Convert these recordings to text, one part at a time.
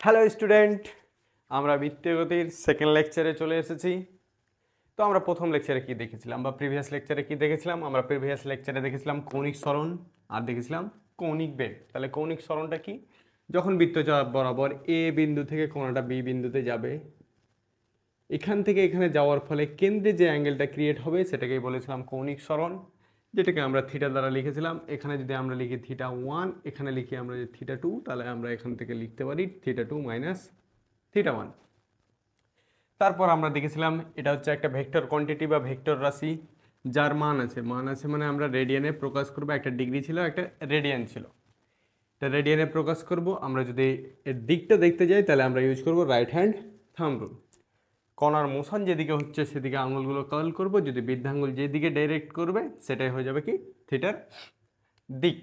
Hello student, আমরা বৃত্তীয় গতির সেকেন্ড লেকচারে চলে এসেছি। তো আমরা প্রথম লেকচারে কি দেখেছিলাম বা প্রিভিয়াস লেকচারে কি দেখেছিলাম? আমরা প্রিভিয়াস লেকচারে দেখেছিলাম কৌণিক সরণ আর দেখেছিলাম কৌণিক বেগ। তাহলে কৌণিক সরণটা কি? যখন বৃত্তচাপ বরাবর এ বিন্দু থেকে কোণাটা বি বিন্দুতে যাবে, এখান থেকে এখানে যাওয়ার ফলে কেন্দ্রে যে অ্যাঙ্গেলটা ক্রিয়েট হবে সেটাকেই বলেছিলাম কৌণিক সরণ, যেটাকে আমরা থিটা দ্বারা লিখেছিলাম। এখানে যদি আমরা লিখি থিটা 1, এখানে লিখি আমরা যে থিটা 2, তাহলে আমরা এখান থেকে লিখতে পারি থিটা 2 মাইনাস থিটা 1। তারপর আমরা দেখেছিলাম এটা হচ্ছে একটা ভেক্টর কোয়ান্টিটি বা ভেক্টর রাশি, যার মান আছে মানে আমরা রেডিয়ানে প্রকাশ করবো। একটা ডিগ্রি ছিল, একটা রেডিয়ান ছিল। এটা রেডিয়ানে প্রকাশ করব। আমরা যদি এর দিকটা দেখতে যাই তাহলে আমরা ইউজ করব রাইট হ্যান্ড থাম্ব রুল। কণার মোশন যেদিকে হচ্ছে সেদিকে আঙুলগুলো কার্ল করব, যদি বৃদ্ধাঙ্গুল যেদিকে ডাইরেক্ট করবে সেটাই হয়ে যাবে কি থিটার দিক।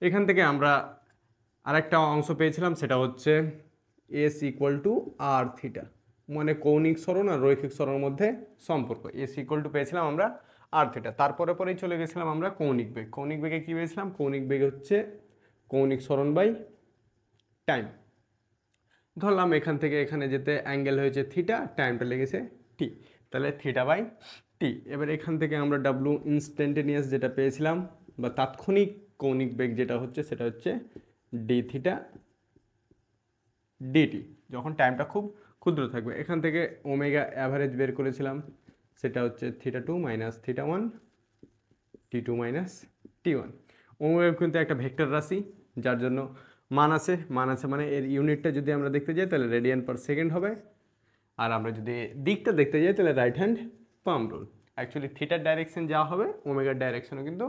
এখান থেকে আমরা আরেকটা অংশ পেয়েছিলাম, সেটা হচ্ছে S equal to R theta, মানে কৌণিক সরণ আর রৈখিক সরণের মধ্যে সম্পর্ক। এস ইকুয়াল টু পেয়েছিলাম আমরা আর থিটা। তারপরে পরেই চলে গেছিলাম আমরা কৌণিক বেগ। কৌণিক বেগে কী পেয়েছিলাম? কৌণিক বেগ হচ্ছে কৌণিক সরণ বাই টাইম। ধরলাম এখান থেকে এখানে যেতে অ্যাঙ্গেল হয়েছে থিটা, টাইমটা লেগেছে টি, তাহলে থিটা বাই টি। এবার এখান থেকে আমরা ডাব্লু ইনস্ট্যান্টেনিয়াস যেটা পেয়েছিলাম বা তাৎক্ষণিক কৌণিক বেগ যেটা হচ্ছে সেটা হচ্ছে ডি থিটা ডিটি, যখন টাইমটা খুব ক্ষুদ্র থাকবে। এখান থেকে ওমেগা অ্যাভারেজ বের করেছিলাম, সেটা হচ্ছে থিটা 2 মাইনাস থিটা 1 টি 2 মাইনাস টি 1। ওমেগা কিন্তু একটা ভেক্টর রাশি, যার জন্য মান আছে মানে এর ইউনিটটা যদি আমরা দেখতে যাই তাহলে রেডিয়ান পার সেকেন্ড হবে। আর আমরা যদি দিকটা দেখতে যাই তাহলে রাইট হ্যান্ড পাম রুল। অ্যাকচুয়ালি থিটার ডাইরেকশন যা হবে ওমেগার ডাইরেকশনও কিন্তু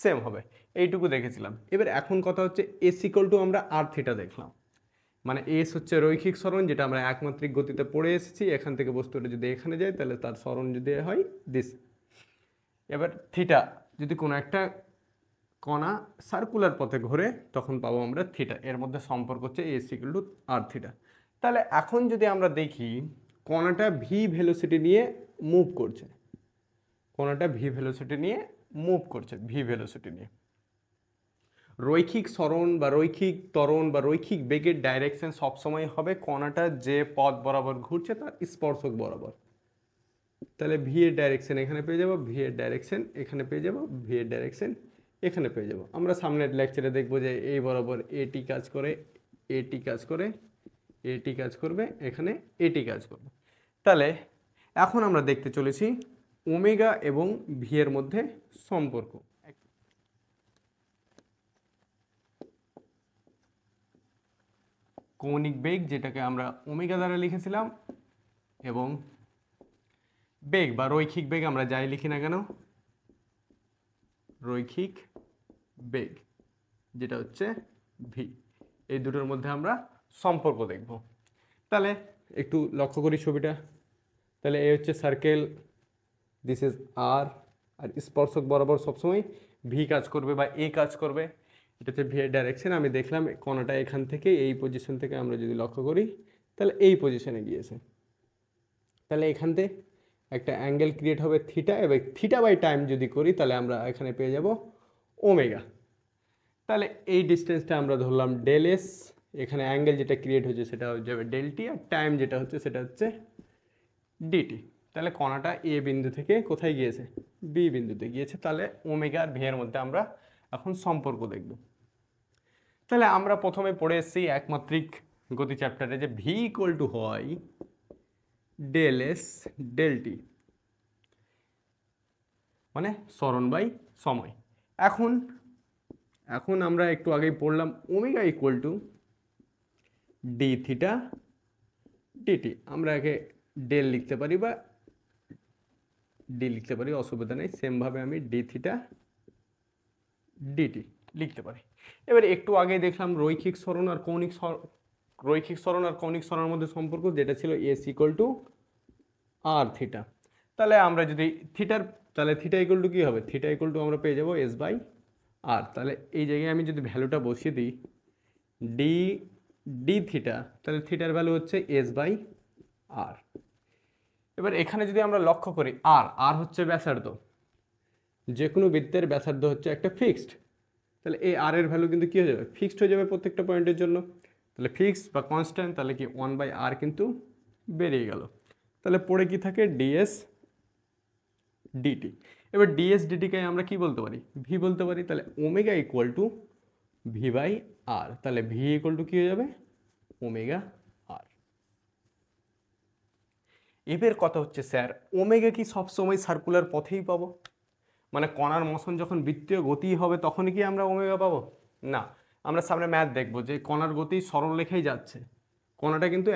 সেম হবে। এইটুকু দেখেছিলাম। এবার এখন কথা হচ্ছে এস ইকুয়াল টু আমরা আর থিটা দেখলাম, মানে এস হচ্ছে রৈখিক সরণ, যেটা আমরা একমাত্রিক গতিতে পড়ে এসেছি। এখান থেকে বস্তুটা যদি এখানে যায় তাহলে তার সরণ যদি হয় দিস। এবার থিটা, যদি কোনো একটা কণা সার্কুলার পথে ঘোরে তখন পাবো আমরা থিটা। এর মধ্যে সম্পর্ক হচ্ছে S equal to R theta. তাহলে এখন যদি আমরা দেখি কণাটা ভি ভেলোসিটি নিয়ে মুভ করছে, কণাটা ভি ভেলোসিটি নিয়ে মুভ করছে, ভি ভেলোসিটি নিয়ে। রৈখিক সরণ বা রৈখিক ত্বরণ বা রৈখিক বেগের ডাইরেকশন সবসময় হবে কণাটা যে পথ বরাবর ঘুরছে তার স্পর্শক বরাবর। তাহলে ভি এর ডাইরেকশন এখানে পেয়ে যাব, ভি এর ডাইরেকশন এখানে পেয়ে যাব, ভি এর ডাইরেকশন এখানে পেয়ে যাব। আমরা সামনের লেকচারে দেখব যে এই বরাবর এটি কাজ করে, এটি কাজ করে, এটি কাজ করবে, এখানে এটি কাজ করবে। তাহলে এখন আমরা দেখতে চলেছি ওমেগা এবং ভি এর মধ্যে সম্পর্ক। কৌণিক বেগ যেটাকে আমরা ওমেগা দ্বারা লিখেছিলাম, এবং বেগ বা রৈখিক বেগ আমরা যাই লিখি না কেন, রৈখিক বেগ যেটা হচ্ছে ভি, এই দুটোর মধ্যে আমরা সম্পর্ক দেখব। তাহলে একটু লক্ষ্য করি ছবিটা। তাহলে এই হচ্ছে সার্কেল, দিস ইজ আর, আর স্পর্শক বরাবর সবসময় ভি কাজ করবে বা এ কাজ করবে। এটা হচ্ছে ভি এর ডাইরেকশন। আমি দেখলাম কোণাটা এখান থেকে এই পজিশন থেকে আমরা যদি লক্ষ্য করি তাহলে এই পজিশনে গিয়েছে। তাহলে এখান থেকে একটা অ্যাঙ্গেল ক্রিয়েট হবে থিটা, এবং থিটা বাই টাইম যদি করি তাহলে আমরা এখানে পেয়ে যাব ওমেগা। তাহলে এই ডিস্টেন্সটা আমরা ধরলাম ডেল এস, এখানে অ্যাঙ্গেল যেটা ক্রিয়েট হচ্ছে সেটা হয়ে যাবে ডেল টি, আর টাইম যেটা হচ্ছে সেটা হচ্ছে ডিটি। তাহলে কণাটা এ বিন্দু থেকে কোথায় গিয়েছে? বি বিন্দুতে গিয়েছে। তাহলে ওমেগা আর ভি এর মধ্যে আমরা এখন সম্পর্ক দেখব। তাহলে আমরা প্রথমে পড়ে এসেছি একমাত্রিক গতি চ্যাপ্টারে যে ভি ইকুয়াল টু হয় ডেল এস ডেল টি, মানে সরণ বাই সময়। এখন আমরা একটু আগেই পড়লাম omega equal to D theta DT. আমরা একে ডেল লিখতে পারি বা ডি লিখতে পারি, অসুবিধা নেই। সেমভাবে আমি ডি থিটা ডিটি লিখতে পারি। এবার একটু আগে দেখলাম রৈখিক সরণ আর কৌণিক সরণের মধ্যে সম্পর্ক, যেটা ছিল S equal to R theta. তাহলে আমরা যদি তাহলে থিটা ইকুয়াল টু কী হবে? থিটা ইকুয়াল টু আমরা পেয়ে যাবো এস বাই আর। তাহলে এই জায়গায় আমি যদি ভ্যালুটা বসিয়ে দিই ডি থিটা, তাহলে থিটার ভ্যালু হচ্ছে এস বাই আর। এবার এখানে যদি আমরা লক্ষ্য করি আর হচ্ছে ব্যাসার্ধ, যে কোনো বৃত্তের ব্যাসার্ধ হচ্ছে একটা ফিক্সড। তাহলে এই আর এর ভ্যালু কিন্তু কী হয়ে যাবে? ফিক্সড হয়ে যাবে প্রত্যেকটা পয়েন্টের জন্য। তাহলে ফিক্সড বা কনস্ট্যান্ট, তাহলে কি 1/r কিন্তু বেরিয়ে গেল। তাহলে পড়ে কি থাকে ডিএস ডিটি। এবার ডিএস ডিটিকে আমরা কি বলতে পারি, ভি বলতে পারি। তাহলে omega equal to V by R, তাহলে ভি ইকুয়াল টু কী হয়ে যাবে ওমেগা আর। এবার কথা হচ্ছে স্যার ওমেগা কি সবসময় সার্কুলার পথেই পাবো, মানে কণার মোশন যখন বৃত্তীয় গতি হবে তখনই কি আমরা ওমেগা পাবো? না, আমরা সামনে ম্যাথ দেখবো যে কণার গতি সরলরেখায় যাচ্ছে, কণাটা কিন্তু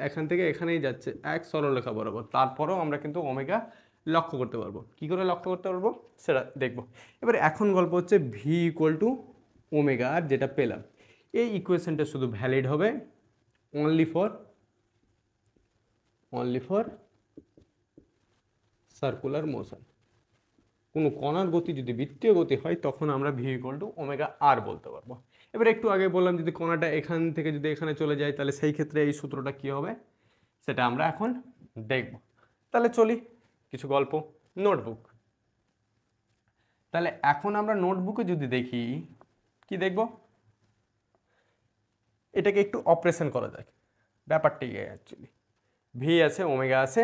এখান থেকে এখানেই যাচ্ছে এক সরলরেখা বরাবর, তারপরেও আমরা কিন্তু ওমেগা লক্ষ্য করতে পারবো। কি করে লক্ষ্য করতে পারবো সেটা দেখবো। এবার এখন গল্প হচ্ছে ভি ইকুয়াল টু ওমেগা আর, যেটা পেলাম এই ইকুয়েশনটা শুধু ভ্যালিড হবে অনলি ফর সার্কুলার মোশন। কোনো কণার গতি যদি বৃত্তীয় গতি হয় তখন আমরা V equal to omega R বলতে পারবো। এবার একটু আগে বললাম যদি কণাটা এখান থেকে যদি এখানে চলে যায় তাহলে সেই ক্ষেত্রে এই সূত্রটা কি হবে সেটা আমরা এখন দেখব। তাহলে চলি কিছু গল্প, নোটবুক। তাহলে এখন আমরা নোটবুকে যদি দেখি কি দেখব, এটাকে একটু অপারেশন করা যায়। ব্যাপারটা কি অ্যাকচুয়ালি ভি আছে, ওমেগা আছে,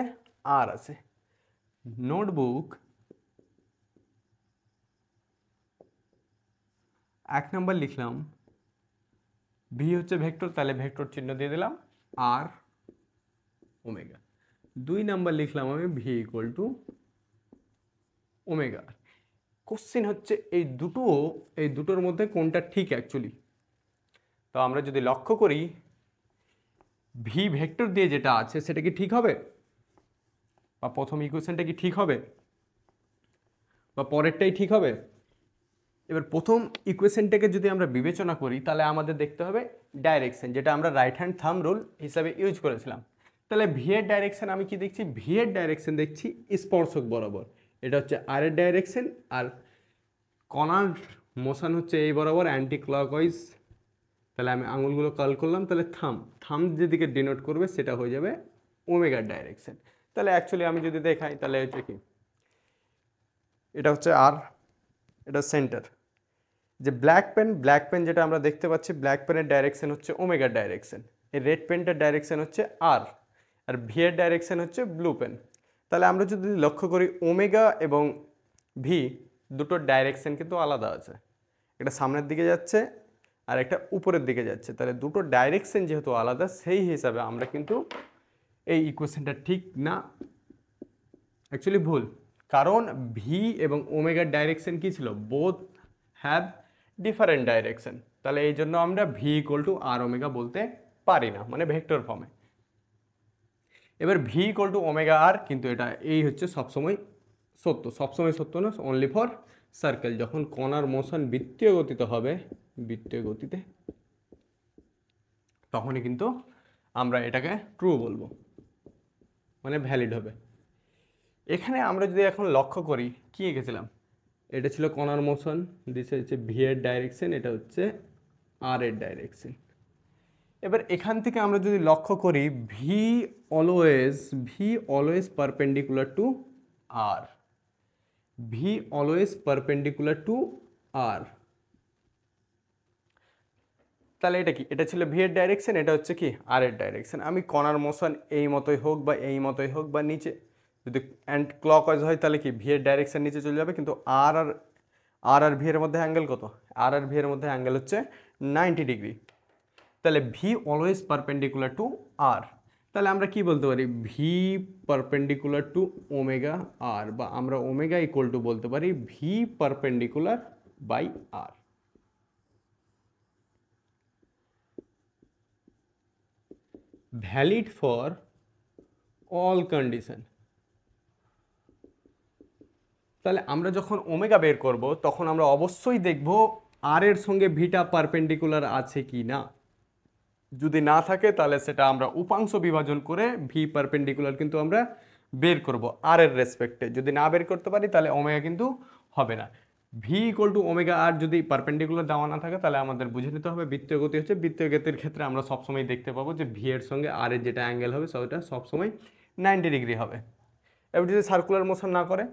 আর আছে। নোটবুক 1 নম্বর লিখলাম ভি হচ্ছে ভেক্টর, তাহলে ভেক্টর চিহ্ন দিয়ে দিলাম আর ওমেগা। 2 নম্বর লিখলাম আমি V equal to omega. Question হচ্ছে এই দুটোর মধ্যে কোনটা ঠিক অ্যাকচুয়ালি। তো আমরা যদি লক্ষ্য করি ভি ভেক্টর দিয়ে যেটা আছে সেটা কি ঠিক হবে, বা প্রথম ইকুয়েশনটা কি ঠিক হবে, বা পরেরটাই ঠিক হবে? এবার প্রথম ইকুয়েশনটাকে যদি আমরা বিবেচনা করি তাহলে আমাদের দেখতে হবে ডাইরেকশন, যেটা আমরা রাইট হ্যান্ড থাম রুল হিসাবে ইউজ করেছিলাম। তাহলে ভি এর ডাইরেকশন আমি কি দেখছি, ভি এর ডাইরেকশন দেখছি স্পর্শক বরাবর, এটা হচ্ছে আর এর ডাইরেকশন, আর কণার মোশন হচ্ছে এই বরাবর অ্যান্টি ক্লকওয়াইজ। তাহলে আমি আঙুলগুলো কার্ল করলাম, তাহলে থাম যেদিকে ডিনোট করবে সেটা হয়ে যাবে ওমেগার ডাইরেকশন। তাহলে অ্যাকচুয়ালি আমি যদি দেখাই তাহলে হচ্ছে কি, এটা হচ্ছে আর, এটা সেন্টার। যে ব্ল্যাক পেন যেটা আমরা দেখতে পাচ্ছি, ব্ল্যাক পেনের ডাইরেকশন হচ্ছে ওমেগার ডাইরেকশন, এই রেড পেনটার ডাইরেকশন হচ্ছে আর ভি এর ডাইরেকশন হচ্ছে ব্লু পেন। তাহলে আমরা যদি লক্ষ্য করি ওমেগা এবং ভি দুটোর ডাইরেকশন কিন্তু আলাদা আছে, একটা সামনের দিকে যাচ্ছে আর একটা উপরের দিকে যাচ্ছে। তাহলে দুটো ডাইরেকশন যেহেতু আলাদা সেই হিসাবে আমরা কিন্তু এই ইকুয়েশনটা ঠিক না, অ্যাকচুয়ালি ভুল। কারণ ভি এবং ওমেগার ডাইরেকশন কি ছিল, বোথ হ্যাভ ডিফারেন্ট ডাইরেকশন। তাহলে এই জন্য আমরা V equal to R omega বলতে পারি না, মানে ভেক্টর ফর্মে। এবার V equal to omega R, কিন্তু এটা এই হচ্ছে সবসময় সত্য না, অনলি ফর সার্কেল। যখন কণার মোশন বৃত্তীয় গতিতে হবে, বৃত্তীয় গতিতে, তখনই কিন্তু আমরা এটাকে ট্রু বলবো, মানে ভ্যালিড হবে। এখানে আমরা যদি এখন লক্ষ্য করি কি এঁকেছিলাম, এটা ছিল কণার মোশন, দিস হচ্ছে ভি এর ডাইরেকশন, এটা হচ্ছে আর এর ডাইরেকশন। এবার এখান থেকে আমরা যদি লক্ষ্য করি V always perpendicular to R, V always perpendicular to R. তাহলে এটা কি, এটা ছিল ভি এর ডাইরেকশন, এটা হচ্ছে কি আর এর ডাইরেকশন। আমি কণার মোশন এই মতোই হোক বা এই মতোই হোক বা নিচে যদি অ্যান্ড ক্লকওয়াইজ হয় তাহলে কি ভি এর ডাইরেকশন নিচে চলে যাবে, কিন্তু আর ভি এর মধ্যে অ্যাঙ্গেল কত, আর ভি এর মধ্যে অ্যাঙ্গেল হচ্ছে 90 ডিগ্রি। তাহলে V always perpendicular to R, তাহলে আমরা কি বলতে পারি V perpendicular to omega R, বা আমরা ওমেগা ইকুয়াল টু বলতে পারি V perpendicular by R. Valid for all condition. তাহলে আমরা যখন ওমেগা বের করব তখন আমরা অবশ্যই দেখব আর এর সঙ্গে ভিটা পারপেন্ডিকুলার আছে কি না। যদি না থাকে তাহলে সেটা আমরা উপাংশ বিভাজন করে ভি পারপেন্ডিকুলার কিন্তু আমরা বের করব আর এর রেসপেক্টে। যদি না বের করতে পারি তাহলে ওমেগা কিন্তু হবে না। ভি ইকুয়াল টু ওমেগা আর যদি পারপেন্ডিকুলার দেওয়া না থাকে তাহলে আমাদের বুঝে নিতে হবে বৃত্তীয় গতি হচ্ছে, বৃত্তীয় গতির ক্ষেত্রে আমরা সবসময় দেখতে পাবো যে ভি এর সঙ্গে আর এর যেটা অ্যাঙ্গেল হবে সেটা সবসময় 90 ডিগ্রি হবে। এবার যদি সার্কুলার মোশন না করে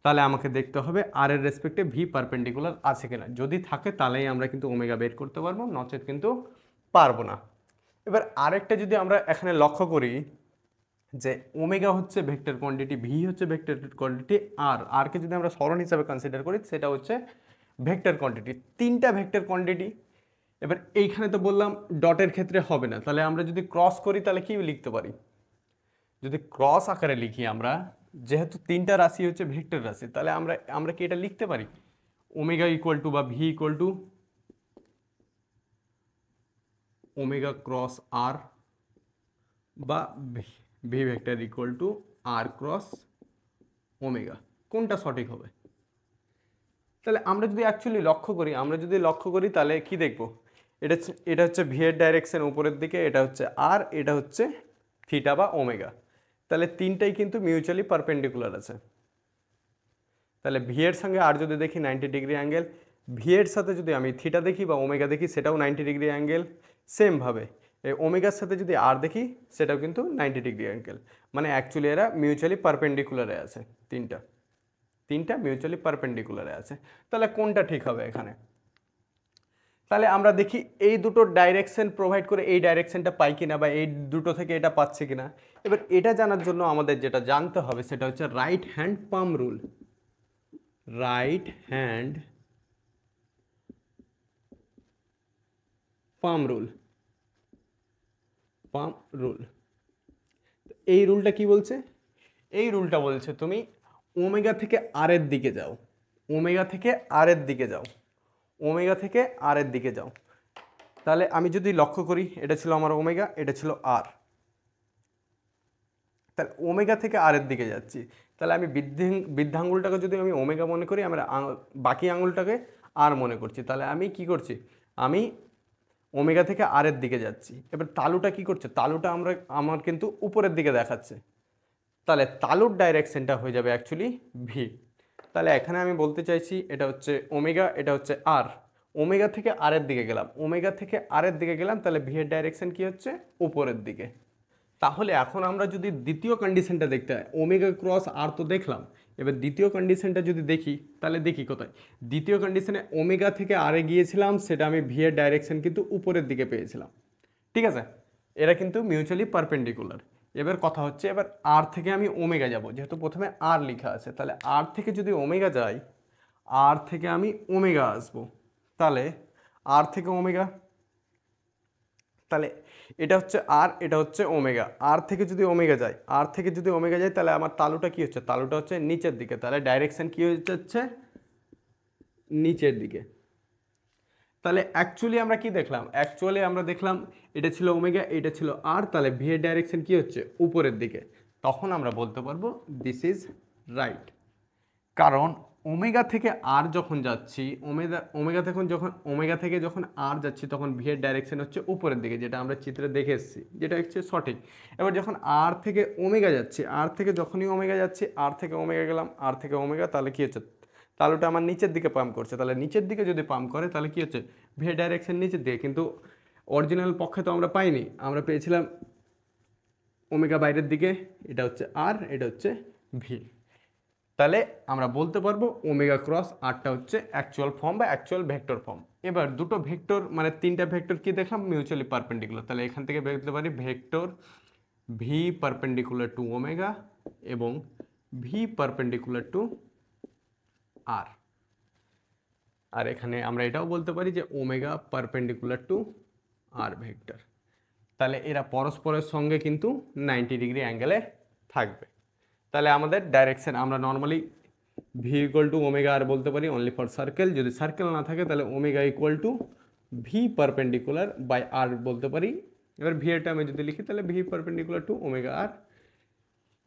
তাহলে আমাকে দেখতে হবে আর এর রেসপেক্টে ভি পারপেন্ডিকুলার আছে কিনা, যদি থাকে তাহলেই আমরা কিন্তু ওমেগা বের করতে পারবো, নচেত কিন্তু পারবো না। এবার আরেকটা যদি আমরা এখানে লক্ষ্য করি যে ওমেগা হচ্ছে ভেক্টর কোয়ান্টিটি, ভি হচ্ছে ভেক্টর কোয়ান্টিটি, আর কে যদি আমরা সরণ হিসাবে কনসিডার করি সেটা হচ্ছে ভেক্টর কোয়ান্টিটি, তিনটা ভেক্টর কোয়ান্টিটি। এবার এইখানে তো বললাম ডটের ক্ষেত্রে হবে না, তাহলে আমরা যদি ক্রস করি তাহলে কি লিখতে পারি? যদি ক্রস আকারে লিখি আমরা, যেহেতু তিনটা রাশি হচ্ছে ভেক্টর রাশি, তাহলে আমরা আমরা কি এটা লিখতে পারি ওমেগা ইকুয়াল টু বা V equal to omega cross R, বা V vector equal to R cross omega? কোনটা সঠিক হবে? তাহলে আমরা যদি অ্যাকচুয়ালি লক্ষ্য করি তাহলে কি দেখব? এটা হচ্ছে ভি এর ডাইরেকশন উপরের দিকে, এটা হচ্ছে আর, এটা হচ্ছে থিটা বা ওমেগা। তাহলে তিনটাই কিন্তু মিউচুয়ালি পারপেন্ডিকুলার আছে। তাহলে ভি এর সঙ্গে আর যদি দেখি 90 ডিগ্রি অ্যাঙ্গেল, ভি এর সাথে যদি আমি থিটা দেখি বা ওমেগা দেখি সেটাও 90 ডিগ্রি অ্যাঙ্গেল। সেমভাবে এই ওমেগার সাথে যদি আর দেখি সেটাও কিন্তু 90 ডিগ্রি অ্যাঙ্গেল। মানে অ্যাকচুয়ালি এরা মিউচুয়ালি পারপেন্ডিকুলারে আছে, তিনটা মিউচুয়ালি পারপেন্ডিকুলারে আছে। তাহলে কোনটা ঠিক হবে এখানে? তাহলে আমরা দেখি এই দুটো ডাইরেকশন প্রোভাইড করে এই ডাইরেকশনটা পাই কিনা, বা এই দুটো থেকে এটা পাচ্ছে কিনা। এবার এটা জানার জন্য আমাদের যেটা জানতে হবে সেটা হচ্ছে রাইট হ্যান্ড পাম রুল। রাইট হ্যান্ড পাম রুল, পাম রুল। এই রুলটা কি বলছে? এই রুলটা বলছে তুমি ওমেগা থেকে আর এর দিকে যাও, ওমেগা থেকে আর এর দিকে যাও, ওমেগা থেকে আর এর দিকে যাও। তাহলে আমি যদি লক্ষ্য করি, এটা ছিল আমার ওমেগা, এটা ছিল আর, তাহলে ওমেগা থেকে আর এর দিকে যাচ্ছি। তাহলে আমি বৃদ্ধাঙ্গুলটাকে যদি আমি ওমেগা মনে করি, আমরা বাকি আঙুলটাকে আর মনে করছি। তাহলে আমি কি করছি? আমি ওমেগা থেকে আর এর দিকে যাচ্ছি। এবার তালুটা কি করছে? তালুটা আমার কিন্তু উপরের দিকে দেখাচ্ছে। তাহলে তালুর ডাইরেকশনটা হয়ে যাবে অ্যাকচুয়ালি ভি। তাহলে এখানে আমি বলতে চাইছি এটা হচ্ছে ওমেগা, এটা হচ্ছে আর। ওমেগা থেকে আর এর দিকে গেলাম, ওমেগা থেকে আর এর দিকে গেলাম, তাহলে ভি এর ডাইরেকশন কি হচ্ছে? উপরের দিকে। তাহলে এখন আমরা যদি দ্বিতীয় কন্ডিশনটা দেখতে হয়, ওমেগা ক্রস আর তো দেখলাম, এবার দ্বিতীয় কন্ডিশনটা যদি দেখি তাহলে দেখি কোথায়। দ্বিতীয় কন্ডিশনে ওমেগা থেকে আরে গিয়েছিলাম, সেটা আমি ভি এর ডাইরেকশন কিন্তু উপরের দিকে পেয়েছিলাম। ঠিক আছে, এরা কিন্তু মিউচুয়ালি পারপেন্ডিকুলার। এবার কথা হচ্ছে, এবার আর থেকে আমি ওমেগা যাব, যেহেতু প্রথমে আর লেখা আছে, তাহলে আর থেকে যদি ওমেগা যাই, আর থেকে আমি ওমেগা আসবো, তাহলে আর থেকে ওমেগা, তাহলে এটা হচ্ছে আর, এটা হচ্ছে ওমেগা। আর থেকে যদি ওমেগা যায়, আর থেকে যদি ওমেগা যায়, তাহলে আমার তালুটা কি হচ্ছে? তালুটা হচ্ছে নিচের দিকে, তাহলে ডাইরেকশন কি হচ্ছে? নিচের দিকে। তাহলে অ্যাকচুয়ালি আমরা কি দেখলাম? অ্যাকচুয়ালি আমরা দেখলাম এটা ছিল ওমেগা, এটা ছিল আর, তাহলে ভি এর ডাইরেকশন কি হচ্ছে? উপরের দিকে। তখন আমরা বলতে পারবো দিস ইজ রাইট। কারণ ওমেগা থেকে আর যখন যাচ্ছি, ওমেগা থেকে যখন আর যাচ্ছি, তখন ভি এর ডাইরেকশন হচ্ছে উপরের দিকে, যেটা আমরা চিত্রে দেখে এসেছি, যেটা হচ্ছে সঠিক। এবার যখন আর থেকে ওমেগা যাচ্ছি, আর থেকে যখনই ওমেগা যাচ্ছি, আর থেকে ওমেগা গেলাম, আর থেকে ওমেগা, তাহলে কি হচ্ছে? তালুটা আমার নিচের দিকে পাম্প করছে। তাহলে নিচের দিকে যদি পাম্প করে তাহলে কি হচ্ছে? ভি এর ডাইরেকশন নিচের দিকে। কিন্তু অরিজিনাল পক্ষে তো আমরা পাইনি, আমরা পেয়েছিলাম ওমেগা বাইরের দিকে, এটা হচ্ছে আর, এটা হচ্ছে ভি। তাহলে আমরা বলতে পারবো ওমেগা ক্রস আরটা হচ্ছে অ্যাকচুয়াল ফর্ম বা অ্যাকচুয়াল ভেক্টর ফর্ম। এবার দুটো ভেক্টর মানে তিনটা ভেক্টর কি দেখলাম? Mutually perpendicular. তাহলে এখান থেকে বলতে পারি vector V perpendicular to omega এবং ভি পারপেন্ডিকুলার টু আর। আর এখানে আমরা এটাও বলতে পারি যে omega perpendicular to R vector. তাহলে এরা পরস্পরের সঙ্গে কিন্তু 90 ডিগ্রি অ্যাঙ্গেলে থাকবে। তাহলে আমাদের ডাইরেকশন আমরা normally V equal to omega R বলতে পারি অনলি ফর সার্কেল। যদি সার্কেল না থাকে তাহলে omega equal to V perpendicular by R বলতে পারি। এবার ভি এর টার্মে যদি লিখি তাহলে V perpendicular to omega R.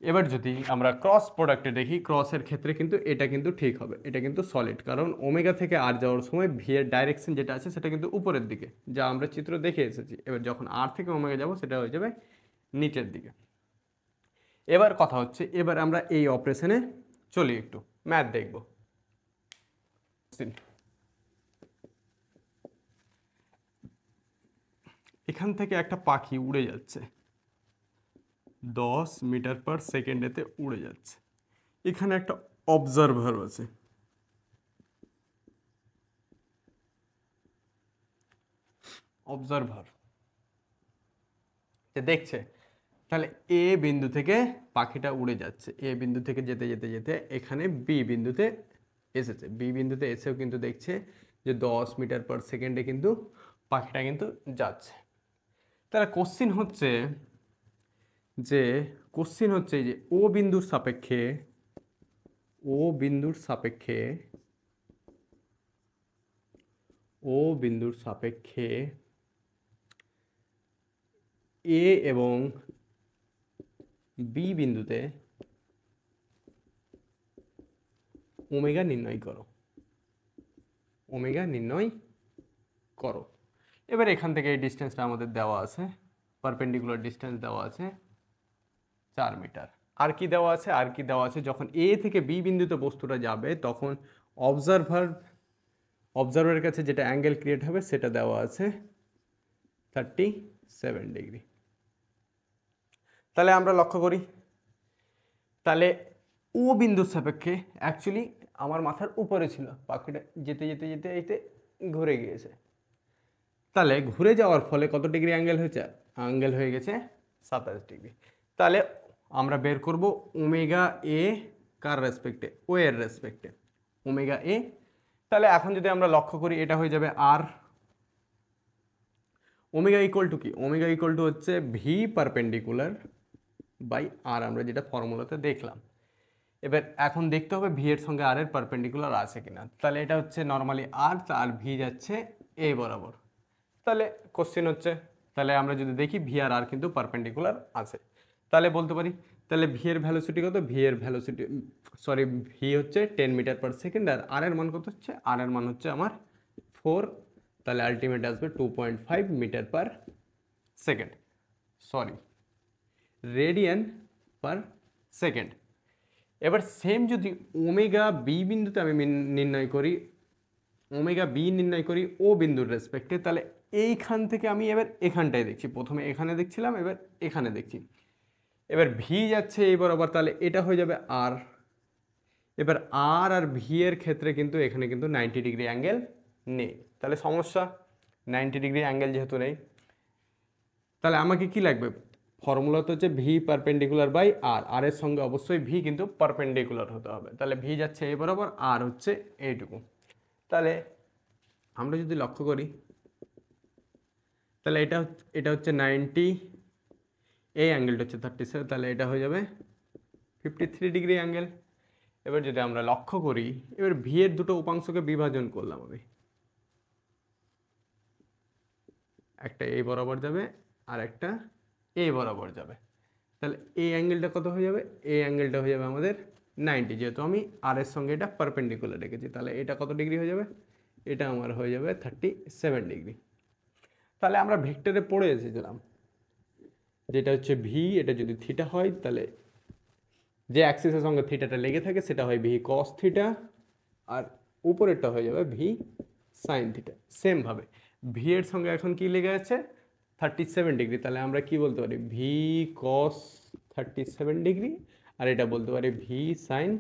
এবার যদি আমরা ক্রস প্রোডাক্টে দেখি, ক্রসের ক্ষেত্রে কিন্তু এটা কিন্তু ঠিক হবে, এটা কিন্তু সলিড। কারণ ওমেগা থেকে আর যাওয়ার সময় ভি এর ডাইরেকশন যেটা আছে সেটা কিন্তু উপরের দিকে, যা আমরা চিত্র দেখে এসেছি। এবার যখন আর থেকে ওমেগা যাব সেটা হয়ে যাবে নিচের দিকে। এবার কথা হচ্ছে, এবার আমরা এই অপারেশনে চলি, একটু ম্যাথ দেখব। এখান থেকে একটা পাখি উড়ে যাচ্ছে, 10 মিটার পার সেকেন্ডেতে উড়ে যাচ্ছে। এখানে একটা অবজারভার আছে, অবজারভার যে দেখছে, তাহলে এ বিন্দু থেকে পাখিটা উড়ে যাচ্ছে, এ বিন্দু থেকে যেতে যেতে যেতে এখানে বি বিন্দুতে এসেছে, বি বিন্দুতে এসেও কিন্তু দেখছে যে 10 মিটার/সেকেন্ডে কিন্তু পাখিটা কিন্তু যাচ্ছে। তাহলে কোশ্চিন হচ্ছে যে এই যে ও বিন্দুর সাপেক্ষে, ও বিন্দুর সাপেক্ষে, ও বিন্দুর সাপেক্ষে এ এবং বি বিন্দুতে ওমেগা নির্ণয় করো, ওমেগা নির্ণয় করো। এবার এখান থেকে এই ডিস্টেন্সটা আমাদের দেওয়া আছে, পারপেন্ডিকুলার ডিস্টেন্স দেওয়া আছে 4 মিটার। আর কি দেওয়া আছে, আর কি দেওয়া আছে, যখন এ থেকে বি বিন্দুতে বস্তুটা যাবে তখন অবজারভারের কাছে যেটা অ্যাঙ্গেল ক্রিয়েট হবে সেটা দেওয়া আছে 37 ডিগ্রি। তাহলে আমরা লক্ষ্য করি, তাহলে ও বিন্দুর সাপেক্ষে অ্যাকচুয়ালি আমার মাথার উপরে ছিল, পাখিটা যেতে যেতে যেতে যেতে ঘুরে গিয়েছে, তাহলে ঘুরে যাওয়ার ফলে কত ডিগ্রি অ্যাঙ্গেল হয়েছে, অ্যাঙ্গেল হয়ে গেছে 27 ডিগ্রি। তাহলে আমরা বের করব ওমেগা এ কার রেসপেক্টে, ও এর রেসপেক্টে, ওমেগা এ। তাহলে এখন যদি আমরা লক্ষ্য করি এটা হয়ে যাবে আর, ওমেগা ইকুয়াল টু কি, ওমেগা ইকুয়াল টু হচ্ছে ভি পারপেন্ডিকুলার বাই আর, আমরা যেটা ফর্মুলাতে দেখলাম। এবার এখন দেখতে হবে ভি এর সঙ্গে আর এর পারপেন্ডিকুলার আছে কিনা। তাহলে এটা হচ্ছে নর্মালি আর, আর ভি যাচ্ছে এ বরাবর। তাহলে কোশ্চেন হচ্ছে, তাহলে আমরা যদি দেখি ভি আর আর কিন্তু পারপেন্ডিকুলার আছে, তাহলে বলতে পারি তাহলে ভি এর ভ্যালোসিটি কত, ভি এর ভ্যালোসিটি ভি হচ্ছে 10 মিটার/সেকেন্ড, আর এর মান কত হচ্ছে, আর এর মান হচ্ছে আমার 4, তাহলে আলটিমেট আসবে 2.5 মিটার/সেকেন্ড, রেডিয়ান পার সেকেন্ড। এবার সেম যদি ওমেগা বি বিন্দুতে আমি নির্ণয় করি, ওমেগা বি নির্ণয় করি ও বিন্দুর রেসপেক্টে, তাহলে এইখান থেকে আমি এবার এখানটায় দেখছি, প্রথমে এখানে দেখছিলাম, এবার এখানে দেখছি, এবার ভি যাচ্ছে এই বরাবর, তাহলে এটা হয়ে যাবে আর। এবার আর আর ভি এর ক্ষেত্রে কিন্তু এখানে কিন্তু 90 ডিগ্রি অ্যাঙ্গেল নেই, তাহলে সমস্যা, 90 ডিগ্রি অ্যাঙ্গেল যেহেতু নেই, তাহলে আমাকে কি লাগবে, ফর্মুলা তো হচ্ছে ভি পারপেন্ডিকুলার বাই আর, আর এর সঙ্গে অবশ্যই ভি কিন্তু পারপেন্ডিকুলার হতে হবে, তাহলে ভি যাচ্ছে এই বরাবর, আর হচ্ছে এইটুকু। তাহলে আমরা যদি লক্ষ্য করি, তাহলে এটা হচ্ছে 90, এই অ্যাঙ্গেলটা হচ্ছে 37, তাহলে এটা হয়ে যাবে 53 ডিগ্রি অ্যাঙ্গেল। এবার যদি আমরা লক্ষ্য করি, এবার ভি এর দুটো উপাংশকে বিভাজন করলাম আমি, একটা এই বরাবর যাবে আর একটা এই বরাবর যাবে, তাহলে এই অ্যাঙ্গেলটা কত হয়ে যাবে, এই অ্যাঙ্গেলটা হয়ে যাবে আমাদের 90, যেহেতু আমি আর এর সঙ্গে এটা পারপেন্ডিকুলার রেখেছি, তাহলে এটা কত ডিগ্রি হয়ে যাবে, এটা আমার হয়ে যাবে 37 ডিগ্রি। তাহলে আমরা ভেক্টরে পড়ে এসেছিলাম যেটা হচ্ছে ভি, এটা যদি থিটা হয় তাহলে যে অ্যাক্সিসের সঙ্গে থিটাটা লেগে থাকে সেটা হয় ভি কস থিটা, আর উপরেরটা হয়ে যাবে ভি সাইন থিটা। সেমভাবে ভি এর সঙ্গে এখন কি লেগে আছে 37 ডিগ্রি, তাহলে আমরা কি বলতে পারি ভি কস 37 ডিগ্রি, আর এটা বলতে পারি ভি সাইন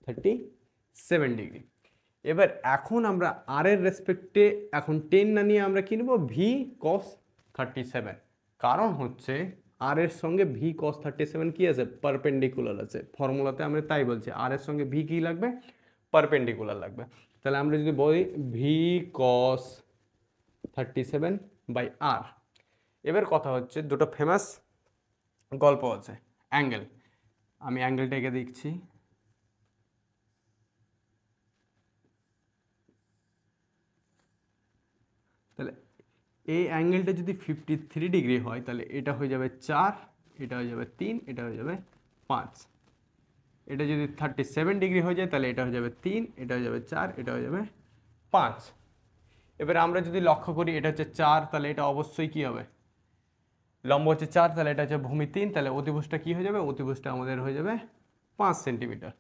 37 ডিগ্রি। এবার এখন আমরা আর এর রেসপেক্টে এখন 10 না নিয়ে আমরা কি নেব ভি কস 37, কারণ হচ্ছে আর এর সঙ্গে ভি কস 37 কি আছে, পারপেন্ডিকুলার আছে, ফর্মুলাতে আমরা তাই বলছি আর এর সঙ্গে ভি কি লাগবে, পারপেন্ডিকুলার লাগবে। তাহলে আমরা যদি বলি ভি কস 37 বাই আর, এবার কথা হচ্ছে দুটো ফেমাস গল্প আছে অ্যাঙ্গেল, আমি অ্যাঙ্গেলটা এঁকে দিচ্ছি, তাহলে এই অ্যাঙ্গেলটা যদি 53 ডিগ্রি হয় তাহলে এটা হয়ে যাবে 4, এটা হয়ে যাবে 3, এটা হয়ে যাবে 5, এটা যদি 37 ডিগ্রি হয়ে যায় তাহলে এটা হয়ে যাবে 3, এটা হয়ে যাবে 4, এটা হয়ে যাবে 5। এবারে আমরা যদি লক্ষ্য করি এটা হচ্ছে 4, তাহলে এটা অবশ্যই কি হবে, লম্ব হচ্ছে 4, তাহলে এটা হচ্ছে ভূমি 3, তাহলে অতিভুজটা কি হয়ে যাবে, অতিভুজটা আমাদের হয়ে যাবে 5 সেন্টিমিটার,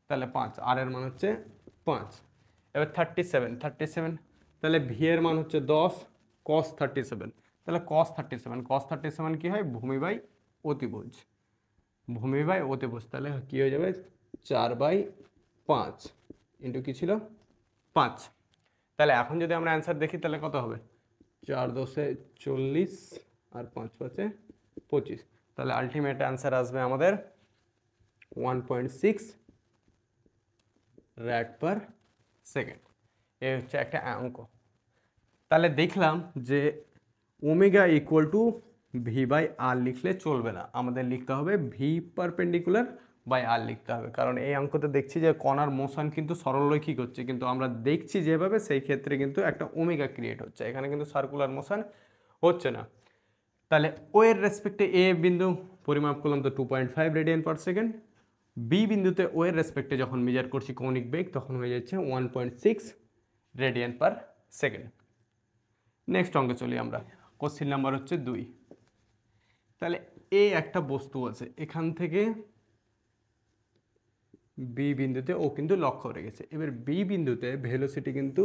তাহলে 5, আর এর মান হচ্ছে 5। এবার 37, তাহলে ভি এর মান হচ্ছে 10 cos 37, তাহলে cos 37 কি হয়, ভূমি বাই অতিভুজ, ভূমি বাই অতিভুজ, তাহলে কি হয়ে যাবে 4/5 ইন্টু কি ছিল 5। তাহলে এখন যদি আমরা অ্যান্সার দেখি তাহলে কত হবে, 4 × 10 = 40, আর 5 5 25, তাহলে আলটিমেট অ্যান্সার আসবে আমাদের 1.6 র্যাড পার সেকেন্ড। এ হচ্ছে একটা অঙ্ক। তাহলে দেখলাম যে omega equal to V by R লিখলে চলবে না, আমাদের লিখতে হবে ভি পারপেন্ডিকুলার বাই আর লিখতে হবে, কারণ এই অঙ্কতে দেখছি যে কণার মোশন কিন্তু সরলরৈখিক হচ্ছে, কিন্তু আমরা দেখছি যেভাবে সেই ক্ষেত্রে কিন্তু একটা ওমেগা ক্রিয়েট হচ্ছে, এখানে কিন্তু সার্কুলার মোশন হচ্ছে না। তাহলে ও এর রেসপেক্টে এ বিন্দু পরিমাপ করলাম তো 2.5 রেডিয়ান পার সেকেন্ড, বি বিন্দুতে ও এর রেসপেক্টে যখন মেজার করছি কৌণিক বেগ তখন হয়ে যাচ্ছে 1.6 রেডিয়ান পার সেকেন্ড। নেক্সট অঙ্কে চলি আমরা, কোশ্চেন নাম্বার হচ্ছে 2। তাহলে এ একটা বস্তু আছে, এখান থেকে বি বিন্দুতে ও কিন্তু লক্ষ্য রেখেছে, এবার বি বিন্দুতে ভেলোসিটি কিন্তু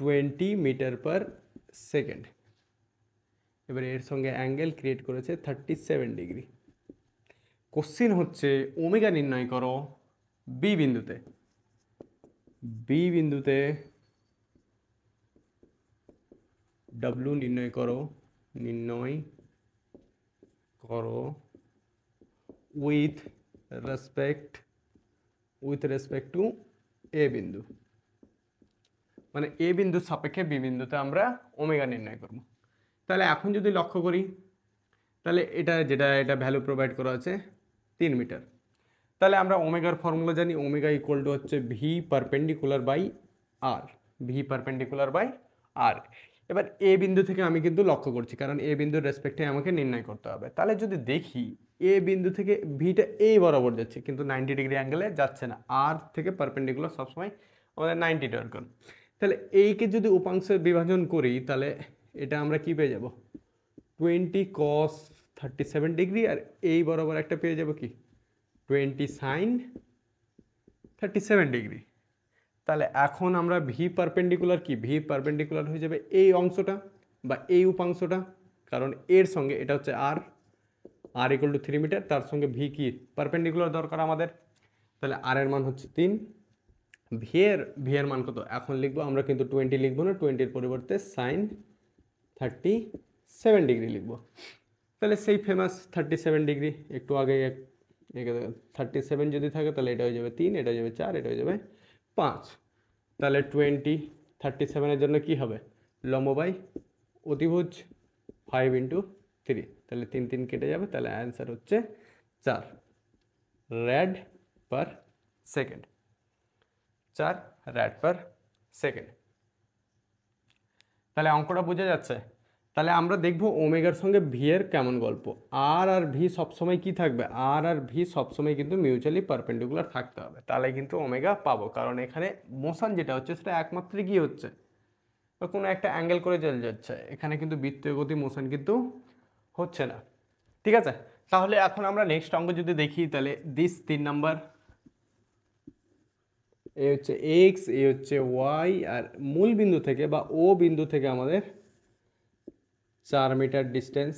20 মিটার পার সেকেন্ড, এবার এর সঙ্গে অ্যাঙ্গেল ক্রিয়েট করেছে 37 ডিগ্রি। কোশ্চিন হচ্ছে ওমেগা নির্ণয় করো বি বিন্দুতে, বি বিন্দুতে ডাব্লু নির্ণয় করো উইথ রেসপেক্ট টু এ বিন্দু, মানে এ বিন্দুর সাপেক্ষে বি বিন্দুতে আমরা ওমেগা নির্ণয় করব। তাহলে এখন যদি লক্ষ্য করি তাহলে এটা ভ্যালু প্রোভাইড করা আছে 3 মিটার, তাহলে আমরা ওমেগার ফর্মুলা জানি, ওমেগা ইকুয়াল টু হচ্ছে V perpendicular by R, V perpendicular by R. এবার এ বিন্দু থেকে আমি কিন্তু লক্ষ্য করছি, কারণ এ বিন্দুর রেসপেক্টে আমাকে নির্ণয় করতে হবে। তাহলে যদি দেখি এ বিন্দু থেকে ভিটা এই বরাবর যাচ্ছে, কিন্তু 90 ডিগ্রি অ্যাঙ্গেলে যাচ্ছে না, আর থেকে পারপেন্ডিকুলার সবসময় আমাদের 90 দরকার। তাহলে এইকে যদি উপাংশে বিভাজন করি তাহলে এটা আমরা কি পেয়ে যাব, 20 cos 37 ডিগ্রি, আর এই বরাবর একটা পেয়ে যাব কি 20 sin 37 ডিগ্রি। তাহলে এখন আমরা ভি পারপেন্ডিকুলার কি, ভি পারপেন্ডিকুলার হয়ে যাবে এই অংশটা বা এই উপাংশটা, কারণ এর সঙ্গে এটা হচ্ছে আর ইকুয়াল টু 3 মিটার, তার সঙ্গে ভি কি পারপেন্ডিকুলার দরকার আমাদের, তাহলে আর এর মান হচ্ছে 3, ভি এর মান কত এখন লিখবো আমরা, কিন্তু 20 লিখবো না, 20-এর পরিবর্তে সাইন 37 ডিগ্রি লিখবো। তাহলে সেই ফেমাস 37 ডিগ্রি, একটু আগে 37 যদি থাকে তাহলে এটা হয়ে যাবে 3, এটা হয়ে যাবে 4, এটা হয়ে যাবে 5। তাহলে 20 37-এর জন্য কি হবে, লম্ব বাই অতিভুজ 5 ইন্টু 3, তাহলে 3 3 কেটে যাবে, তাহলে অ্যান্সার হচ্ছে 4 র্যাড পার সেকেন্ড, 4 র্যাড পার সেকেন্ড। তাহলে অঙ্কটা বোঝা যাচ্ছে। তাহলে আমরা দেখব ওমেগার সঙ্গে ভি এর কেমন গল্প। আর ভি সবসময় কি থাকবে, আর ভি সবসময় কিন্তু মিউচুয়ালি পারপেন্ডিকুলার থাকতে হবে, তাহলে কিন্তু ওমেগা পাবো, কারণ এখানে মোশন যেটা হচ্ছে সেটা একমাত্র কি হচ্ছে, কোনো একটা অ্যাঙ্গেল করে চলে যাচ্ছে, এখানে কিন্তু বৃত্তীয় গতি মোশন কিন্তু হচ্ছে না। ঠিক আছে, তাহলে এখন আমরা নেক্সট অঙ্ক যদি দেখি তাহলে 3 নাম্বার, এ হচ্ছে এক্স, এ হচ্ছে ওয়াই, আর মূল বিন্দু থেকে বা ও বিন্দু থেকে আমাদের 4 মিটার ডিস্টেন্স।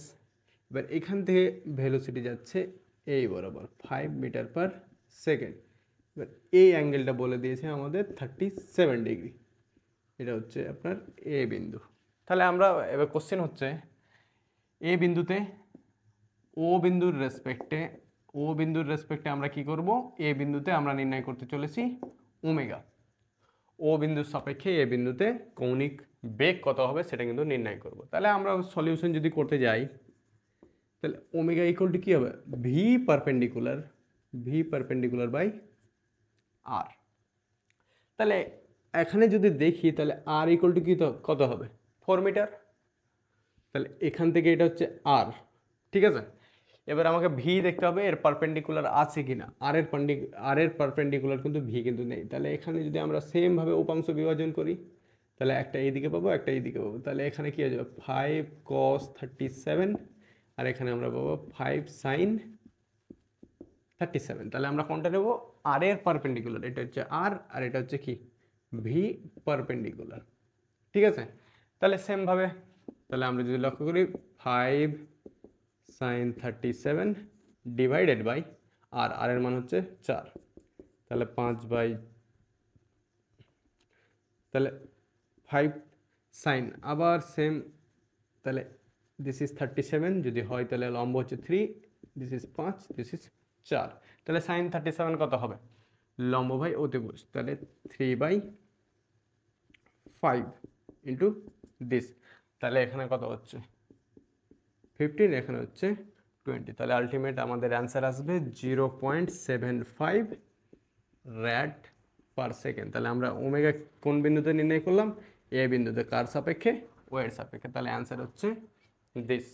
এবার এখান থেকে ভেলোসিটি যাচ্ছে এই বরাবর 5 মিটার পার সেকেন্ড। এবার এই অ্যাঙ্গেলটা বলে দিয়েছে আমাদের 37 ডিগ্রি, এটা হচ্ছে আপনার এ বিন্দু। তাহলে আমরা এবার কোশ্চেন হচ্ছে এ বিন্দুতে ও বিন্দুর রেসপেক্টে আমরা কি করব, এ বিন্দুতে আমরা নির্ণয় করতে চলেছি ওমেগা, ও বিন্দুর সাপেক্ষে এ বিন্দুতে কৌণিক বেগ কত হবে সেটা কিন্তু নির্ণয় করব। তাহলে আমরা সলিউশন যদি করতে যাই তাহলে ওমেগা ইকুয়াল টু কী হবে, ভি পারপেন্ডিকুলার বাই আর। তাহলে এখানে যদি দেখি তাহলে আর ইকুয়াল টু কি কত হবে, 4 মিটার, তাহলে এখান থেকে এটা হচ্ছে আর। ঠিক আছে, এবার আমাকে ভি দেখতে হবে এর পারপেন্ডিকুলার আছে কিনা, আর এর পারপেন্ডিকুলার কিন্তু ভি কিন্তু নেই। তাহলে এখানে যদি আমরা সেমভাবে উপাংশ বিভাজন করি তাহলে একটা এইদিকে পাবো, একটা এইদিকে পাবো, তাহলে এখানে কি হয়ে যাবে 5 cos 37, আর এখানে আমরা পাবো 5 sin 37। তাহলে আমরা কোনটা নেব, আর এর পারপেন্ডিকুলার, এটা হচ্ছে আর, আর এটা হচ্ছে কি ভি পারপেন্ডিকুলার। ঠিক আছে, তাহলে সেমভাবে তাহলে আমরা যদি লক্ষ্য করি 5 sin 37 ডিভাইডেড বাই আর এর মান হচ্ছে 4, তাহলে 5 sin, আবার সেম, তাহলে দিস ইজ 37, যদি হয় তাহলে লম্ব হচ্ছে 3, দিস ইজ 5, দিস ইজ 4, তাহলে সাইন 37 কত হবে লম্ব বাই অতিভুজ, তাহলে 3/5 ইন্টু দিস, তাহলে এখানে কত হচ্ছে 15, এখানে হচ্ছে 20, তাহলে আলটিমেট আমাদের অ্যান্সার আসবে 0.75 র্যাড পার সেকেন্ড। তাহলে আমরা ওমেগা কোন বিন্দুতে নির্ণয় করলাম, এ বিন্দুতে, কার সাপেক্ষে, ও এর সাপেক্ষে, তাহলে অ্যান্সার হচ্ছে দিস।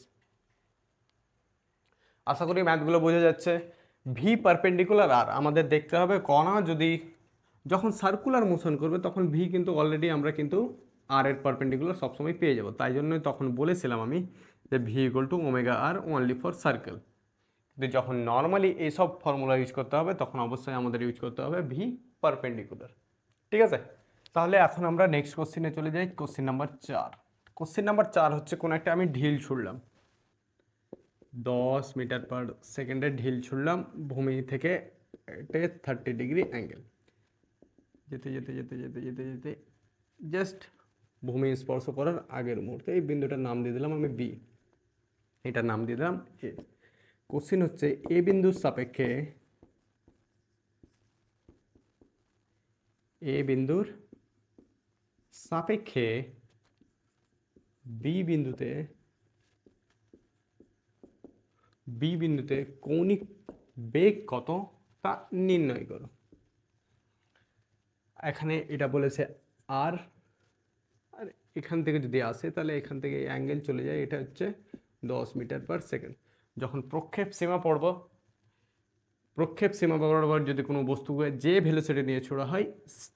আশা করি ম্যাথগুলো বোঝা যাচ্ছে। ভি পারপেন্ডিকুলার আর আমাদের দেখতে হবে কণা যদি যখন সার্কুলার মোশন করবে তখন ভি কিন্তু অলরেডি আমরা কিন্তু আর এর পারপেন্ডিকুলার সবসময় পেয়ে যাব, তাই জন্যই তখন বলেছিলাম আমি যে V equal to omega R only for circle. কিন্তু যখন নর্মালি এইসব ফর্মুলা ইউজ করতে হবে তখন অবশ্যই আমাদের ইউজ করতে হবে ভি পারপেন্ডিকুলার। ঠিক আছে, তাহলে এখন আমরা নেক্সট কোশ্চিনে চলে যাই। Question number 4। কোশ্চিন নাম্বার 4 হচ্ছে কোনো একটা আমি ঢিল ছুড়লাম, 10 মিটার পার সেকেন্ডে ঢিল ছুড়লাম ভূমি থেকে 30 ডিগ্রি অ্যাঙ্গেল, যেতে যেতে যেতে যেতে যেতে যেতে জাস্ট ভূমি স্পর্শ করার আগের মুহূর্তে এই বিন্দুটার নাম দিয়ে দিলাম আমি বি, এটার নাম দিয়ে দিলাম এ। কোশ্চিন হচ্ছে এ বিন্দুর সাপেক্ষে, এ বিন্দুর সাপেক্ষে বি বিন্দুতে কৌণিক বেগ কত তা নির্ণয় করো। এখানে এটা বলেছে আর এখান থেকে যদি আসে তাহলে এখান থেকে অ্যাঙ্গেল চলে যায়, এটা হচ্ছে 10 মিটার পার সেকেন্ড। যখন প্রক্ষেপ সীমা পড়ব, প্রক্ষেপ সীমা বরাবর যদি কোনো বস্তুকে যে ভেলোসিটি নিয়ে ছোড়া হয়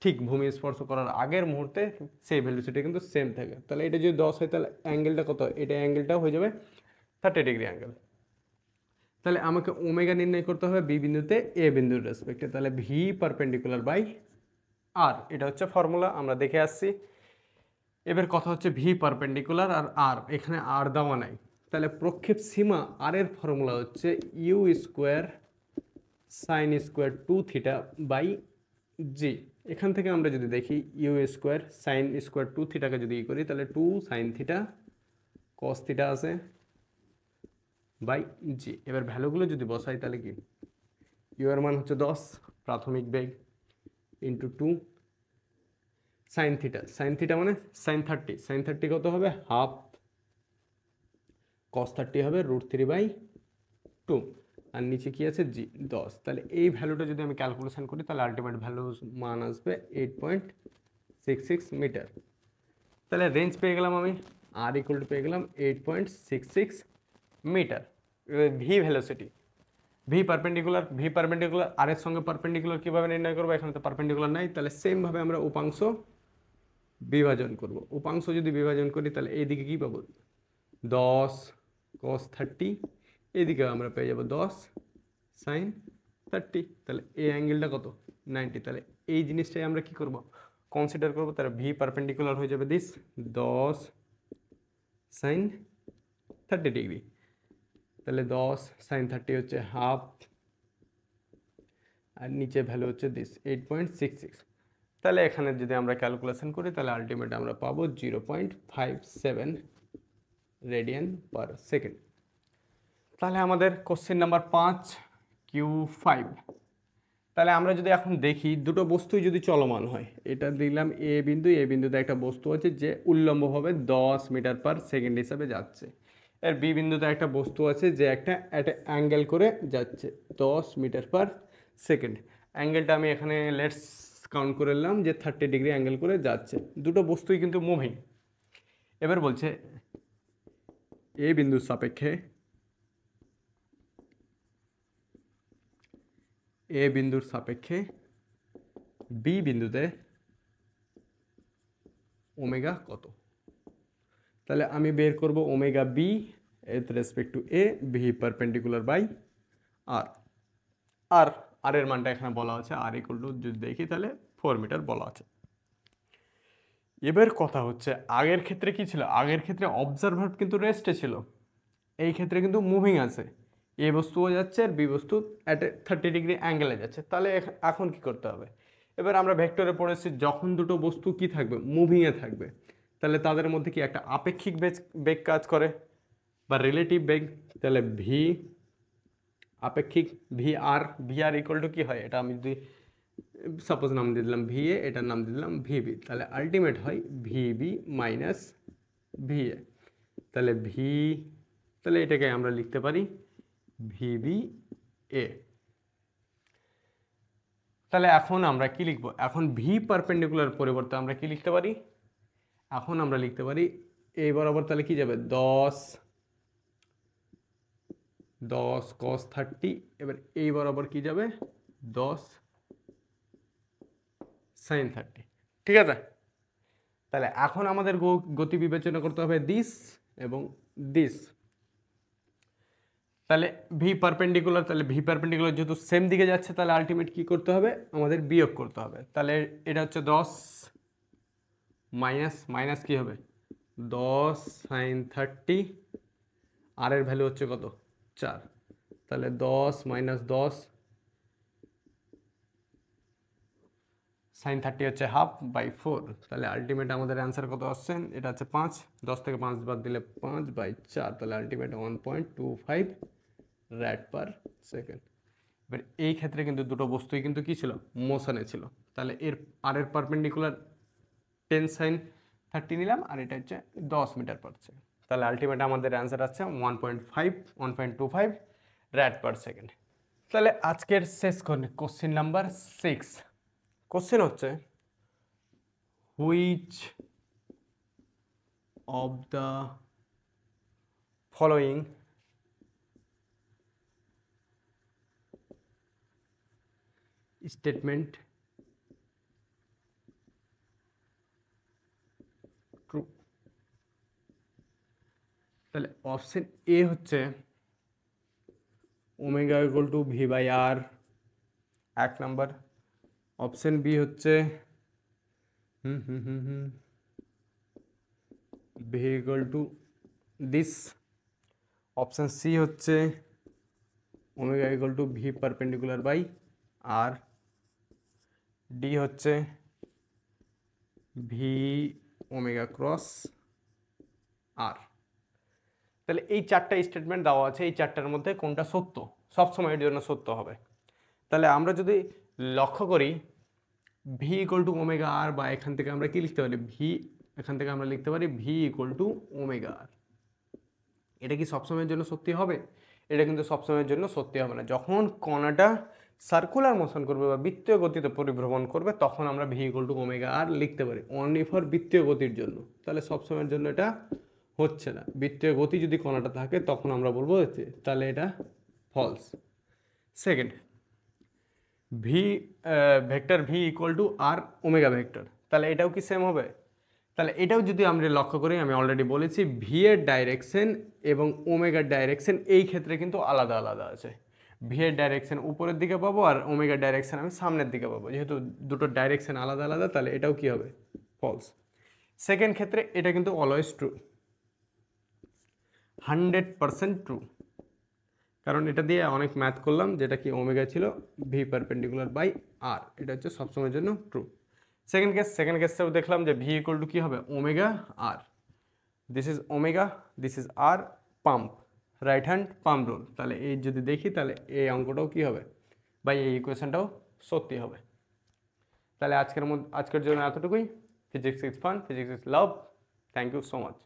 ঠিক ভূমি স্পর্শ করার আগের মুহূর্তে সেই ভেলোসিটি কিন্তু সেম থাকে, তাহলে এটা যদি 10 হয় তাহলে অ্যাঙ্গেলটা কত, এটা অ্যাঙ্গেলটাও হয়ে যাবে 30 ডিগ্রি অ্যাঙ্গেল। তাহলে আমাকে ওমেগা নির্ণয় করতে হবে বি বিন্দুতে এ বিন্দুর রেসপেক্টে, তাহলে ভি পারপেন্ডিকুলার বাই আর, এটা হচ্ছে ফর্মুলা আমরা দেখে আসছি। এবার কথা হচ্ছে ভি পারপেন্ডিকুলার আর আর, এখানে আর দেওয়া নাই, তাহলে প্রক্ষেপ সীমা আর এর ফর্মুলা হচ্ছে U square sine square 2 theta by G. এখান থেকে আমরা যদি দেখি ইউ স্কোয়ার সাইন স্কোয়ার 2 থিটাকে যদি ই করি তাহলে 2 সাইন থিটা কস থিটা আছে বাই জি। এবার ভ্যালুগুলো যদি বসাই তাহলে কি, ইউ এর মান হচ্ছে 10 প্রাথমিক বেগ ইন্টু 2 সাইন থিটা মানে সাইন 30 কত হবে হাফ, কস 30 হবে √3/2, আর নিচে কি আছে জি 10। তাহলে এই ভ্যালুটা যদি আমি ক্যালকুলেশন করি তাহলে আলটিমেট ভ্যালু মান আসবে 8.66 মিটার। তাহলে রেঞ্জ পেয়ে গেলাম আমি, আর ইকুয়াল টু পেয়ে গেলাম 8.66 metre. V velocity, V perpendicular R এর সঙ্গে পারপেন্ডিকুলার কীভাবে নির্ণয় করবো, এখানে তো পারপেন্ডিকুলার নাই, তাহলে সেমভাবে আমরা উপাংশ বিভাজন করব। উপাংশ যদি বিভাজন করি তাহলে এইদিকে কী পাবো 10 cos 30, এদিকে আমরা পেয়ে যাব 10 sin 30, তাহলে এই অ্যাঙ্গেলটা কত 90, তাহলে এই জিনিসটাই আমরা কি করব কনসিডার করব, তাহলে ভি পারপেন্ডিকুলার হয়ে যাবে দিস 10 sin 30 ডিগ্রি, তাহলে 10 sin 30 হচ্ছে হাফ, আর নিচে ভ্যালু হচ্ছে দিস 8.66। তাহলে এখানে যদি আমরা ক্যালকুলেশন করি তাহলে আলটিমেট আমরা পাবো 0.57 রেডিয়ান পার সেকেন্ড। তাহলে আমাদের কোশ্চেন নাম্বার 5 Q5। তাহলে আমরা যদি এখন দেখি দুটো বস্তুই যদি চলমান হয়, এটা দিলাম এ বিন্দুতে একটা বস্তু আছে যে উল্লম্বভাবে 10 মিটার পার সেকেন্ড হিসাবে যাচ্ছে, এর বি বিন্দুতে একটা বস্তু আছে যে একটা অ্যাঙ্গেল করে যাচ্ছে 10 মিটার পার সেকেন্ড। অ্যাঙ্গেলটা আমি এখানে লেটস কাউন্ট করে নিলাম যে 30 ডিগ্রি অ্যাঙ্গেল করে যাচ্ছে, দুটো বস্তুই কিন্তু মুভিং। এবার বলছে এ বিন্দুর সাপেক্ষে, এ বিন্দুর সাপেক্ষে বি বিন্দুতে ওমেগা কত। তাহলে আমি বের করব omega B with respect to A, V perpendicular by R. আর এর মানটা এখানে বলা আছে আর ইকুয়াল টু যদি দেখি তাহলে 4 মিটার বলা আছে। এবার কথা হচ্ছে আগের ক্ষেত্রে কি ছিল, আগের ক্ষেত্রে অবজারভার কিন্তু রেস্টে ছিল, এই ক্ষেত্রে কিন্তু মুভিং আছে, এ বস্তুও যাচ্ছে আর বি বস্তু অ্যাট 30 ডিগ্রি অ্যাঙ্গেলে যাচ্ছে। তাহলে এখন কি করতে হবে, এবার আমরা ভেক্টরে পড়েছি যখন দুটো বস্তু কি থাকবে মুভিংয়ে থাকবে তাহলে তাদের মধ্যে কি একটা আপেক্ষিক বেগ কাজ করে, বা রিলেটিভ বেগ, তাহলে ভি আপেক্ষিক ভি আর ইকুয়াল টু কী হয়, এটা আমি যদি সাপোজ নাম দিয়ে দিলাম ভি এ, এটার নাম দিয়ে দিলাম ভিবি, তাহলে আলটিমেট হয় ভিবি মাইনাস ভি এ। তাহলে তাহলে এটাকে আমরা লিখতে পারি ভিবি এ। তাহলে এখন আমরা কি লিখব, এখন ভি পারপেন্ডিকুলার পরিবর্তে আমরা কি লিখতে পারি, এখন আমরা লিখতে পারি এই বরাবর, তাহলে কি যাবে 10 cos 30, এবার এই বরাবর কি যাবে 10 sin 30, ঠিক আছে। তাহলে এখন আমাদের গতি বিবেচনা করতে হবে দিস এবং দিস। তাহলে ভি পারপেন্ডিকুলার, তাহলে ভি পারপেন্ডিকুলার যেহেতু সেম দিকে যাচ্ছে, তাহলে আলটিমেট কি করতে হবে, আমাদের বিয়োগ করতে হবে। তাহলে এটা হচ্ছে 10 মাইনাস মাইনাস কি হবে 10 sin 30, আর এর ভ্যালু হচ্ছে কত 4, তাহলে 10 মাইনাস 10 sin 30 হচ্ছে হাফ বাই 4, তাহলে আলটিমেট আমাদের অ্যান্সার কত আসছে, এটা হচ্ছে 5, 10 থেকে 5 বাদ দিলে 5 বাই 4, তাহলে আলটিমেট 1.25 র্যাড পার সেকেন্ড। এবার এই ক্ষেত্রে কিন্তু দুটো বস্তুই কিন্তু কি ছিল, মোশনে ছিল। তাহলে আর এর পারপেন্ডিকুলার 10 sin 30 নিলাম, আর এটা হচ্ছে 10 মিটার পার সেকেন্ড, তাহলে আলটিমেট আমাদের অ্যান্সার আছে 1.25 র্যাড পার সেকেন্ড। তাহলে আজকের শেষ কোশ্চেন নাম্বার 6, কোশ্চেন হচ্ছে which of the following statement true. তাহলে অপশন এ হচ্ছে omega equal to V by R, 1 number. Option B হচ্ছে V equal to this. Option C হচ্ছে omega equal to V perpendicular by R. D হচ্ছে V omega cross R. তাহলে এই 4টা statement দেওয়া আছে, এই 4টার মধ্যে কোনটা সত্য, সবসময়ের জন্য সত্য হবে। তাহলে আমরা যদি লক্ষ্য করি V equal to omega R, বা এখান থেকে আমরা কি লিখতে পারি এখান থেকে আমরা লিখতে পারি ভি ইকুয়াল টু ওমেগা আর। এটা কি সবসময়ের জন্য সত্যি হবে? এটা কিন্তু সবসময়ের জন্য সত্যি হবে না। যখন কণাটা সার্কুলার মোশন করবে বা বৃত্তীয় গতিতে পরিভ্রমণ করবে, তখন আমরা ভি ইকুয়াল টু ওমেগা আর লিখতে পারি, অনলি ফর বৃত্তীয় গতির জন্য। তাহলে সবসময়ের জন্য এটা হচ্ছে না। বৃত্তীয় গতি যদি কণাটা থাকে, তখন আমরা বলবো তাহলে এটা false. Second, vector V equal to R omega vector, তাহলে এটাও কি সেম হবে? তাহলে এটাও যদি আমরা লক্ষ্য করি, আমি অলরেডি বলেছি ভি এর ডাইরেকশন এবং ওমেগার ডাইরেকশন এই ক্ষেত্রে কিন্তু আলাদা আলাদা আছে। ভি এর ডাইরেকশন উপরের দিকে পাবো, আর ওমেগার ডাইরেকশন আমি সামনের দিকে পাবো। যেহেতু দুটো ডাইরেকশন আলাদা আলাদা, তাহলে এটাও কি হবে? ফলস। সেকেন্ড ক্ষেত্রে এটা কিন্তু অলওয়েজ ট্রু, 100% ট্রু, কারণ এটা দিয়ে অনেক ম্যাথ করলাম, যেটা কি ওমেগা ছিল ভি পারপেন্ডিকুলার বাই আর, এটা হচ্ছে সবসময়ের জন্য ট্রু। সেকেন্ড কেসটাও দেখলাম যে ভি ইকুয়াল টু কী হবে, omega R, this is omega, this is R, pump, right hand pump rule. তাহলে এই যদি দেখি, তাহলে এই অঙ্কটাও কী হবে, বা এই ইকুয়েশনটাও সত্যি হবে। তাহলে আজকের জন্য এতটুকুই। Physics is fun, physics is love. Thank you so much.